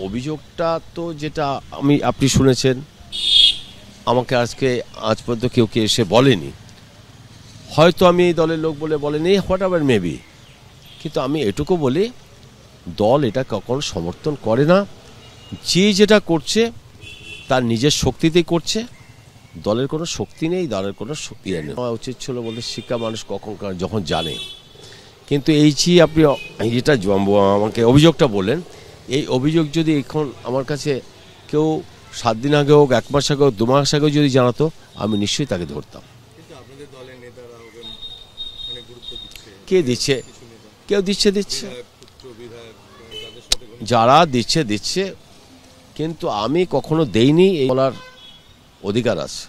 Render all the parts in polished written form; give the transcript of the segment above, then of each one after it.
অভিযোগটা তো যেটা আপনি শুনেছেন, আমাকে আজ পর্যন্ত কেউ এসে বলেনি। হয়তো আমি এই দলের লোক বলে বলেনি, হোয়াট এভার মেবি, কিন্তু আমি এটুকু বলি, দল এটা কখনো সমর্থন করে না। যে যেটা করছে তার নিজের শক্তিতেই করছে, দলের কোনো শক্তি নেই, দলের কোনো শক্তি নেই। আমার উচিত ছিল বলতে, শিক্ষা মানুষ যখন জানে। কিন্তু এই যে আপনি যেটা আমাকে অভিযোগটা বললেন, এই অভিযোগ যদি এখন আমার কাছে কেউ 7 দিন আগে হোক, 1 মাস আগে হোক, 2 মাস আগেও যদি জানাতো, আমি নিশ্চয়ই তাকে ধরতাম। কে দিচ্ছে? কেউ দিচ্ছে, যারা দিচ্ছে, কিন্তু আমি কখনো দেইনি। এই বলার অধিকার আছে।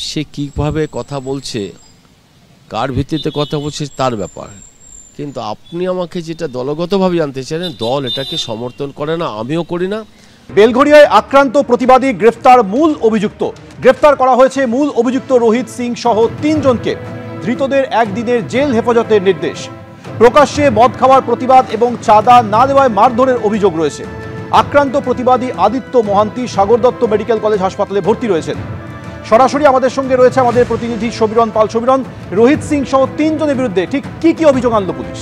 সে কীভাবে কথা বলছে, কার ভিত্তিতে কথা বলছে তার ব্যাপার। কিন্তু আপনি আমাকে যেটা দলগতভাবে জানতে চাইলেন, দল এটাকে সমর্থন করে না, আমিও করি না। বেলঘরিয়ায় আক্রান্ত প্রতিবাদী গ্রেফতার মূল অভিযুক্ত। গ্রেফতার করা হয়েছে মূল অভিযুক্ত রোহিত সিং সহ 3 জনকে। ধৃতদের 1 দিনের জেল হেফাজতের নির্দেশ। প্রকাশ্যে মদ খাওয়ার প্রতিবাদ এবং চাঁদা না দেওয়ায় মারধরের অভিযোগ রয়েছে। আক্রান্ত প্রতিবাদী আদিত্য মহান্তি সাগর দত্ত মেডিকেল কলেজ হাসপাতালে ভর্তি রয়েছেন। সরাসরি আমাদের সঙ্গে রয়েছে আমাদের প্রতিনিধি সমীরণ পাল। সমীরণ, রোহিত সিং সহ 3 জনের বিরুদ্ধে ঠিক কি অভিযোগ আনলো পুলিশ?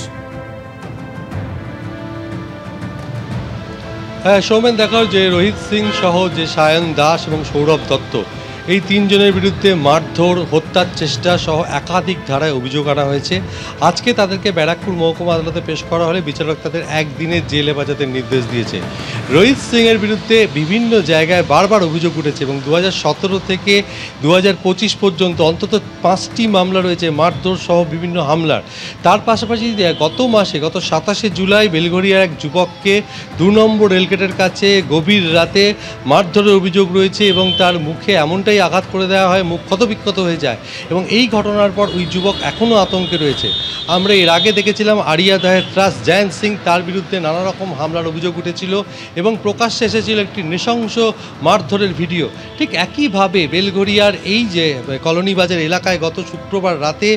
হ্যাঁ সৌমেন, দেখাও যে রোহিত সিং সহ যে সায়ন দাস এবং সৌরভ দত্ত, এই 3 জনের বিরুদ্ধে মারধর, হত্যার চেষ্টা সহ একাধিক ধারায় অভিযোগ আনা হয়েছে। আজকে তাদেরকে ব্যারাকপুর মহকুমা আদালতে পেশ করা হলে বিচারক তাদের 1 দিনের জেল হেফাজতের নির্দেশ দিয়েছে। রোহিত সিংয়ের বিরুদ্ধে বিভিন্ন জায়গায় বারবার অভিযোগ উঠেছে এবং 2017 থেকে 2025 পর্যন্ত অন্তত 5টি মামলা রয়েছে মারধর সহ বিভিন্ন হামলার। তার পাশাপাশি গত 27শে জুলাই বেলঘরিয়ার এক যুবককে 2 নম্বর রেলগেটের কাছে গভীর রাতে মারধরের অভিযোগ রয়েছে এবং তার মুখে এমনটাই আঘাত করে দেওয়া হয়, মুখ ক্ষতবিক্ষত হয়ে যায় এবং এই ঘটনার পর ওই যুবক এখনও আতঙ্কে রয়েছে। আমরা এর আগে দেখেছিলাম আরিয়াদহের ত্রাস জয়ন্ত সিং, তার বিরুদ্ধে নানা রকম হামলার অভিযোগ উঠেছিল এবং প্রকাশ্যে এসেছিল একটি নৃশংস মারধরের ভিডিও। ঠিক একইভাবে বেলঘরিয়ার এই যে কলোনি বাজার এলাকায় গত শুক্রবার রাতে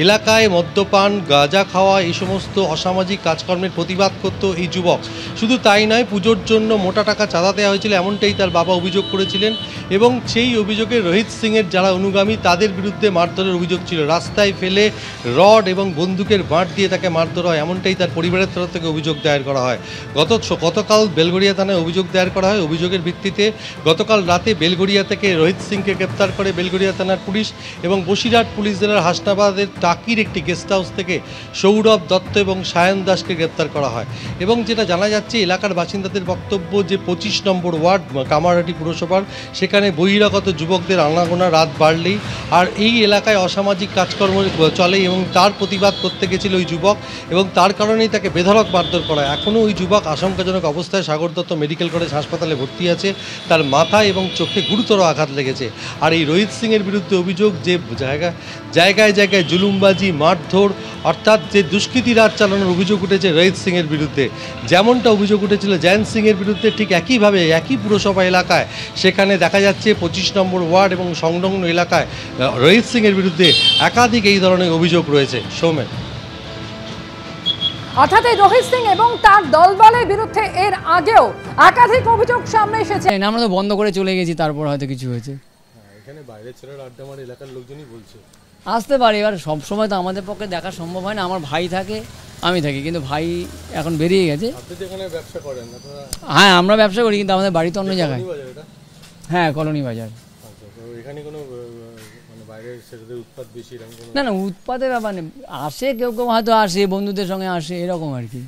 এলাকায় মদ্যপান, গাঁজা খাওয়া, এই সমস্ত অসামাজিক কাজকর্মের প্রতিবাদ করত এই যুবক। শুধু তাই নয়, পুজোর জন্য মোটা টাকা চাঁদা দেওয়া হয়েছিল, এমনটাই তার বাবা অভিযোগ করেছিলেন এবং সেই অভিযোগে রোহিত সিংয়ের যারা অনুগামী তাদের বিরুদ্ধে মারধরের অভিযোগ ছিল। রাস্তায় ফেলে রড এবং বন্দুকের বাঁট দিয়ে তাকে মারধর হয়, এমনটাই তার পরিবারের তরফ থেকে অভিযোগ দায়ের করা হয়। গতকাল বেলঘরিয়া থানায় অভিযোগ দায়ের করা হয়। অভিযোগের ভিত্তিতে গতকাল রাতে বেলঘরিয়া থেকে রোহিত সিংকে গ্রেপ্তার করে বেলঘরিয়া থানার পুলিশ এবং বসিরহাট পুলিশ জেলার হাসনাবাদের টাকির একটি গেস্ট হাউস থেকে সৌরভ দত্ত এবং সায়ন দাসকে গ্রেপ্তার করা হয়। এবং যেটা জানা যাচ্ছে, এলাকার বাসিন্দাদের বক্তব্য যে 25 নম্বর ওয়ার্ড কামারহাটি পুরসভার, সেখানে বহিরাগত যুবকদের আনাগোনা রাত বাড়লেই, আর এই এলাকায় অসামাজিক কাজকর্ম চলে এবং তার প্রতিবাদ করতে গেছিল ওই যুবক এবং তার কারণেই তাকে বেধড়ক মারধর করা হয়। এখনও ওই যুবক আশঙ্কাজনক অবস্থায় সাগর দত্ত মেডিকেল কলেজ হাসপাতালে ভর্তি আছে। তার মাথায় এবং চোখে গুরুতর আঘাত লেগেছে। আর এই রোহিত সিংয়ের বিরুদ্ধে অভিযোগ যে জায়গায় জায়গায় জুলুমবাজি, মারধর, অর্থাৎ যে দুষ্কৃতী রাজ চালানোর অভিযোগ উঠেছে রোহিত সিংয়ের বিরুদ্ধে। যেমনটা অভিযোগ উঠেছিল জয়ন্ত সিংয়ের বিরুদ্ধে, ঠিক একইভাবে একই পুরসভা এলাকায় সেখানে দেখা যাচ্ছে 25 নম্বর ওয়ার্ড এবং সংলগ্ন এলাকায় রোহিত সিংয়ের বিরুদ্ধে একাধিক এই ধরনের অভিযোগ রয়েছে। সৌমেন, অর্থাৎ এই রোহিত সিং এবং তার দলবলের বিরুদ্ধে এর আগেও একাধিক অভিযোগ সামনে এসেছে। আমরা তো বন্ধ করে চলে গেছি, তারপর হয়তো কিছু হয়েছে। এখানে বাইরের ছেলেরা আড্ডা মারে, এলাকার লোকজনই বলছে আসতে পারে। এবার সবসময় তো আমাদের পক্ষে দেখা সম্ভব হয় না। আমার ভাই থাকে, আমি থাকি, কিন্তু ভাই এখন বেরিয়ে গেছে। এখানে ব্যবসা করেন আপনারা? হ্যাঁ, আমরা ব্যবসা করি, কিন্তু আমাদের বাড়ি তো অন্য জায়গায়। হ্যাঁ, কলোনি বাজার। এখানে কোনো বাইরের ছেলেদের উৎপাত বেশি? না, উৎপাতের ব্যাপার নেই। আসে কেউ হয়তো আসে, বন্ধুদের সঙ্গে আসে, এরকম আর কি।